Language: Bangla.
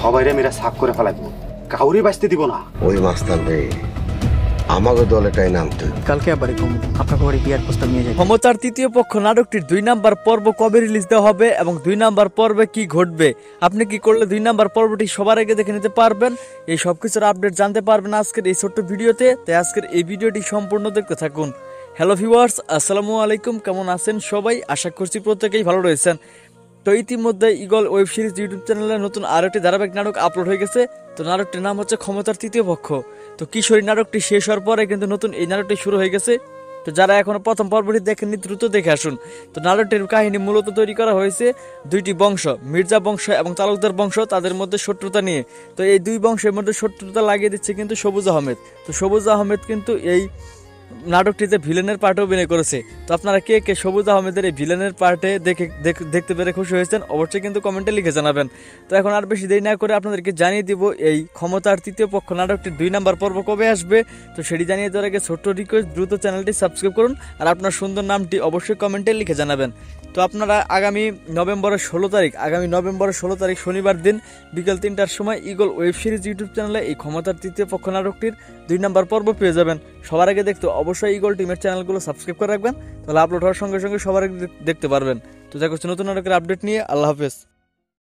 সবাইরে মেরা সাফ করে ফেলাইবো, কাউরে বাঁচতে দিব না। ওই মাস্তান রে আমাকে দলেটাই নামতে কালকে আবার আপনাকে বাড়ি বিয়ার প্রস্তাব নিয়ে যাই। ক্ষমতার তৃতীয় পক্ষ নাটকটির 2 নাম্বার পর্ব কবে রিলিজ দেওয়া হবে এবং 2 নাম্বার পর্বে কি ঘটবে, আপনি কি করলে 2 নাম্বার পর্বটি সবার আগে দেখে নিতে পারবেন, এই সবকিছুর আপডেট জানতে পারবেন আজকের এই ছোট্ট ভিডিওতে। তাই আজকের এই ভিডিওটি সম্পূর্ণ দেখতে থাকুন। হ্যালো ভিউয়ার্স, আসসালামু আলাইকুম, কেমন আছেন সবাই? আশা করছি প্রত্যেকেই ভালো রয়েছেন। তো ইতিমধ্যে ইগল ওয়েব সিরিজ ইউটিউব চ্যানেলে নতুন আরও একটি ধারাবাহিক নাটক আপলোড হয়ে গেছে। তো নাটকটির নাম হচ্ছে ক্ষমতার তৃতীয় পক্ষ। তো কিশোরী নাটকটি শেষ হওয়ার পরে কিন্তু নতুন এই নাটকটি শুরু হয়ে গেছে। তো যারা এখনো প্রথম পর্বটি দেখেননি দ্রুত দেখে আসুন। তো নাটকটির কাহিনী মূলত তৈরি করা হয়েছে দুইটি বংশ, মির্জা বংশ এবং তালুকদার বংশ, তাদের মধ্যে শত্রুতা নিয়ে। তো এই দুই বংশের মধ্যে শত্রুতা লাগিয়ে দিচ্ছে কিন্তু সবুজ আহমেদ। তো সবুজ আহমেদ কিন্তু এই নাটকটিতে ভিলেনের পার্টে অভিনয় করেছে। তো আপনারা কে কে সবুজ আহমেদের এই ভিলেনের পার্টে দেখতে পেরে খুশি হয়েছেন অবশ্যই কিন্তু কমেন্টে লিখে জানাবেন। তো এখন আর বেশি দেরি না করে আপনাদেরকে জানিয়ে দিব এই ক্ষমতার তৃতীয় পক্ষ নাটকটির 2 নাম্বার পর্ব কবে আসবে। তো সেটি জানিয়ে দেওয়ার আগে ছোট্ট রিকোয়েস্ট, দ্রুত চ্যানেলটি সাবস্ক্রাইব করুন আর আপনার সুন্দর নামটি অবশ্যই কমেন্টে লিখে জানাবেন। তো আপনারা আগামী নভেম্বরের 16 তারিখ শনিবার দিন বিকেল 3টার সময় ইগল ওয়েব সিরিজ ইউটিউব চ্যানেলে এই ক্ষমতার তৃতীয় পক্ষ নাটকটির 2 নাম্বার পর্ব পেয়ে যাবেন। সবার আগে দেখতে অবশ্যই ইগল টিমের চ্যানেলগুলো সাবস্ক্রাইব করে রাখবেন, তাহলে আপলোড হওয়ার সঙ্গে সঙ্গে সবার আগে দেখতে পারবেন। তো দেখা হচ্ছে নতুন নাটকের আপডেট নিয়ে। আল্লাহ হাফেজ।